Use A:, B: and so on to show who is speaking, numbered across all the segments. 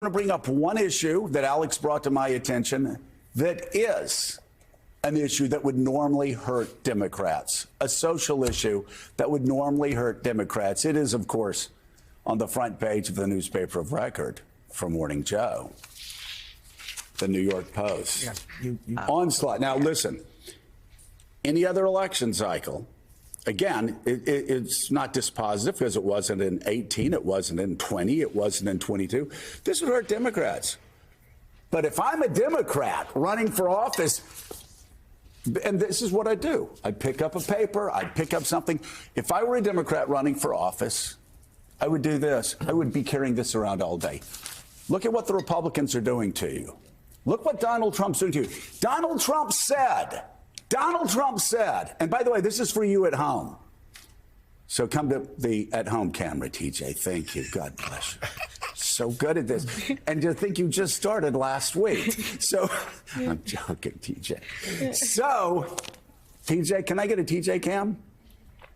A: I'm going to bring up one issue that Alex brought to my attention that is an issue that would normally hurt Democrats, a social issue that would normally hurt Democrats. It is, of course, on the front page of the newspaper of record for Morning Joe, the New York Post. Onslaught. Now, listen, any other election cycle, again, it's not dispositive because it wasn't in 18, it wasn't in 20, it wasn't in 22. This would hurt Democrats. But if I'm a Democrat running for office, and this is what I do, I'd pick up a paper, I'd pick up something. If I were a Democrat running for office, I would do this. I would be carrying this around all day. Look at what the Republicans are doing to you. Look what Donald Trump's doing to you. Donald Trump said, and by the way, this is for you at home. So come to the at-home camera, TJ. Thank you. God bless you. So good at this. And to think you just started last week. So I'm joking, TJ. So, TJ, can I get a TJ cam?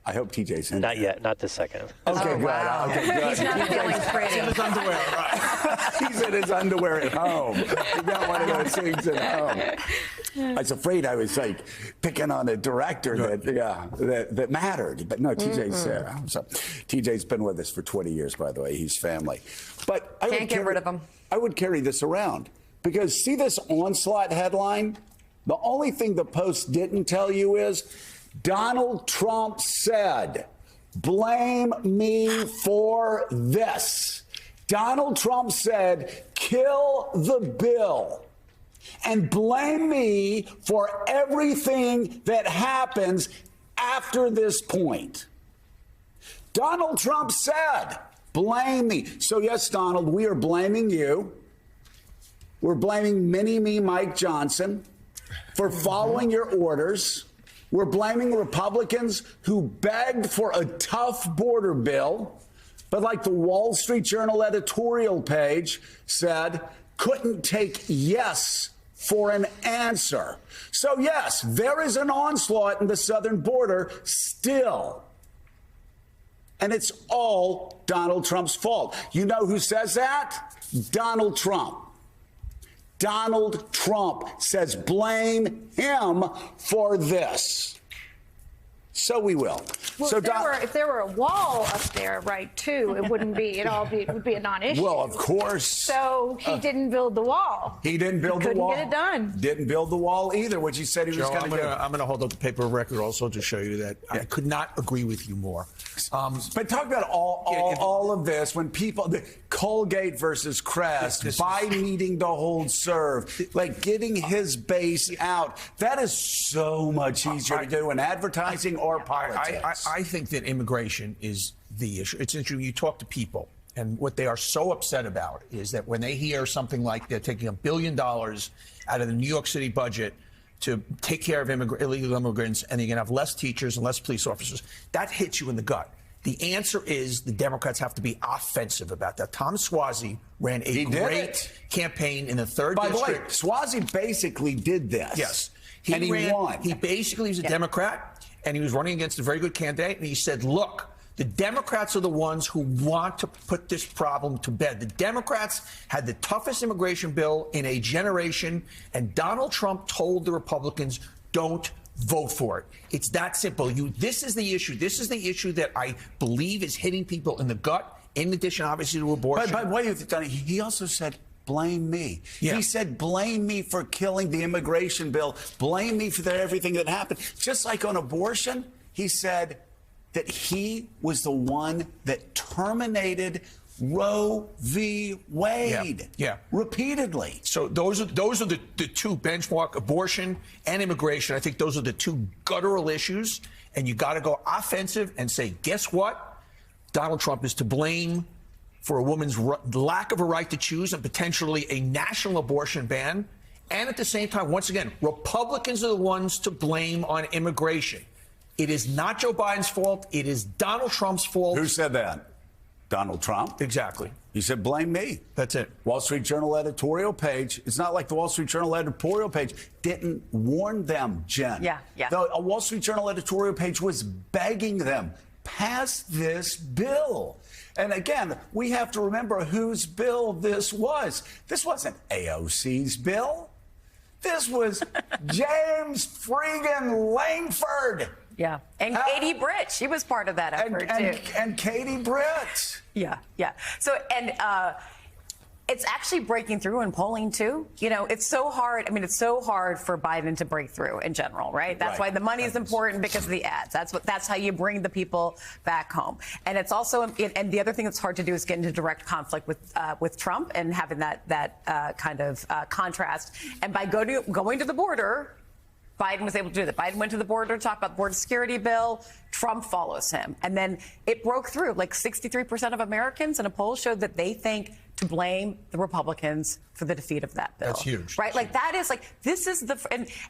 A: I hope TJ's in.
B: Not yet. Not this second.
A: Okay, good.
C: Wow.
A: Okay, good.
C: He's not feeling pretty.
A: He's in his underwear. Right. He's in his underwear at home. He got one of those things at home. I was afraid I was like picking on a director that mattered, but no, TJ's so TJ's been with us for 20 years, by the way. He's family, but I
C: can't get rid of him.
A: I would carry this around because see this onslaught headline. The only thing the Post didn't tell you is Donald Trump said, "Blame me for this." Donald Trump said, "Kill the bill and blame me for everything that happens after this point." Donald Trump said, "Blame me." So yes, Donald, we are blaming you. We're blaming Mini-Me Mike Johnson for following your orders. We're blaming Republicans who begged for a tough border bill, but like the Wall Street Journal editorial page said, couldn't take yes for an answer. So yes, there is an onslaught in the southern border still. And it's all Donald Trump's fault. You know who says that? Donald Trump. Donald Trump says blame him for this. So we will.
D: Well,
A: so
D: if there were a wall up there, right, too, it wouldn't be. It would be a non-issue.
A: Well, of course.
D: So he didn't build the wall.
A: He didn't build the wall.
D: Couldn't get it done.
A: Didn't build the wall either, which he said he was
E: Joe,
A: going to do.
E: I'm going to hold up the paper of record also to show you that I could not agree with you more.
A: But talk about all of this when people, the Colgate versus Crest, by needing to hold serve, like getting his base out. That is so much easier to do in advertising or politics.
E: I think that immigration is the issue. It's interesting. You talk to people, and what they are so upset about is that when they hear something like they're taking $1 billion out of the New York City budget to take care of illegal immigrants, and you're going to have less teachers and less police officers, that hits you in the gut. The answer is the Democrats have to be offensive about that. Tom Suozzi ran a great campaign in the 3rd district. By the way,
A: Suozzi basically did this.
E: Yes.
A: He won.
E: He basically was a Democrat, and he was running against a very good candidate, and he said, look, the Democrats are the ones who want to put this problem to bed. The Democrats had the toughest immigration bill in a generation, and Donald Trump told the Republicans, don't vote for it. It's that simple. This is the issue. This is the issue that I believe is hitting people in the gut, in addition, obviously, to abortion.
A: But wait, he also said, blame me. Yeah. He said, blame me for killing the immigration bill. Blame me for everything that happened. Just like on abortion, he said that he was the one that terminated Roe v. Wade.
E: Yeah.
A: Repeatedly.
E: So those are the two benchmark, abortion and immigration. I think those are the two guttural issues. And you got to go offensive and say, guess what? Donald Trump is to blame for a woman's lack of a right to choose and potentially a national abortion ban. And at the same time, once again, Republicans are the ones to blame on immigration. It is not Joe Biden's fault. It is Donald Trump's fault.
A: Who said that? Donald Trump.
E: Exactly.
A: He said, blame me.
E: That's it.
A: Wall Street Journal editorial page. It's not like the Wall Street Journal editorial page didn't warn them, Jen.
C: Yeah.
A: The Wall Street Journal editorial page was begging them, pass this bill. And again, we have to remember whose bill this was. This wasn't AOC's bill. This was James Freaking Langford.
B: Yeah. And Katie Britt, she was part of that effort, too.
A: And Katie Britt.
B: Yeah, yeah. So, and it's actually breaking through in polling, too. You know, it's so hard. I mean, it's so hard for Biden to break through in general, right? That's why the money is important, because of the ads. That's how you bring the people back home. And it's also, and the other thing that's hard to do is get into direct conflict with Trump and having that kind of contrast. And by going to the border, Biden was able to do that. Biden went to the border to talk about the border security bill. Trump follows him. And then it broke through. Like 63% of Americans in a poll showed that they think to blame the Republicans for the defeat of that bill.
E: That's huge.
B: Right? Like that is like, this is the,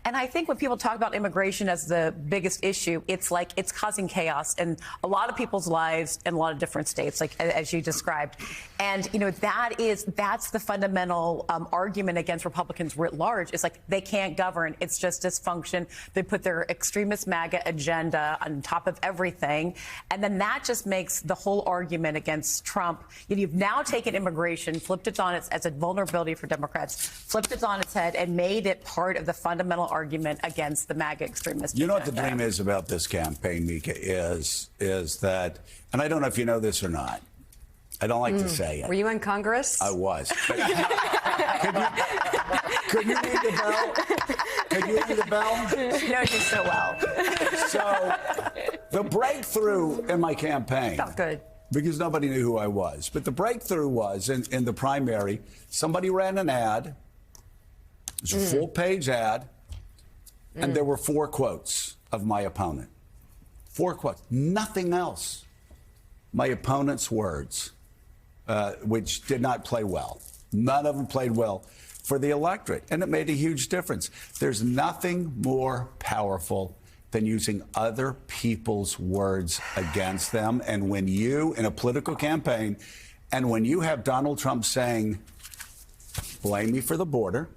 B: and I think when people talk about immigration as the biggest issue, it's like it's causing chaos in a lot of people's lives in a lot of different states, like as you described. And, you know, that's the fundamental argument against Republicans writ large. It's like they can't govern. It's just dysfunction. They put their extremist MAGA agenda on top of everything. And then that just makes the whole argument against Trump. You've now taken immigration, flipped it on its as a vulnerability for Democrats, flipped it on its head and made it part of the fundamental argument against the MAGA extremist.
A: You know what the dream is about this campaign, Mika, is that, and I don't know if you know this or not. I don't like to say it.
C: Were you in Congress?
A: I was. Could you ring the bell? Could you ring the bell?
B: She knows you so well.
A: So the breakthrough in my campaign.
B: Felt good.
A: Because nobody knew who I was. But the breakthrough was in the primary, somebody ran an ad. It was a full-page ad, and there were 4 quotes of my opponent. 4 quotes. Nothing else. My opponent's words, which did not play well. None of them played well for the electorate, and it made a huge difference. There's nothing more powerful than using other people's words against them. And when you, in a political campaign, and when you have Donald Trump saying, blame me for the border,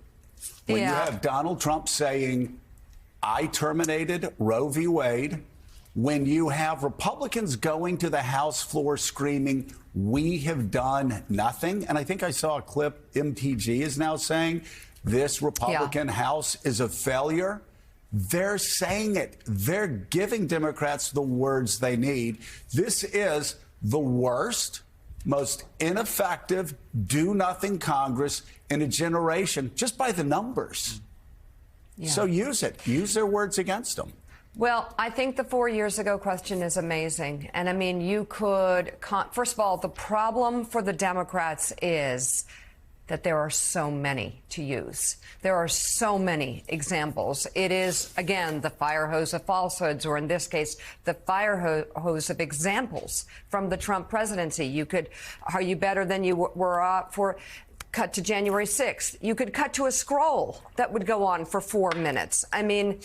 A: when you have Donald Trump saying, I terminated Roe v. Wade, when you have Republicans going to the House floor screaming, we have done nothing. And I think I saw a clip, MTG is now saying, this Republican House is a failure. They're saying it. They're giving Democrats the words they need. This is the worst, most ineffective, do-nothing Congress in a generation, just by the numbers. So use it. Use their words against them.
C: Well, I think the 4 years ago question is amazing. And I mean, you could, first of all, the problem for the Democrats is that there are so many to use. There are so many examples. It is, again, the fire hose of falsehoods, or in this case, the fire hose of examples from the Trump presidency. You could, are you better than you were for cut to January 6th? You could cut to a scroll that would go on for 4 minutes. I mean,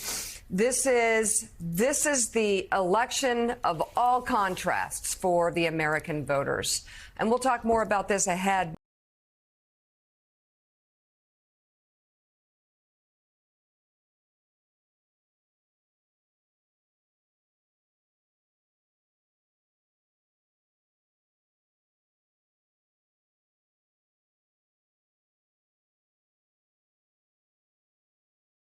C: this is the election of all contrasts for the American voters. And we'll talk more about this ahead.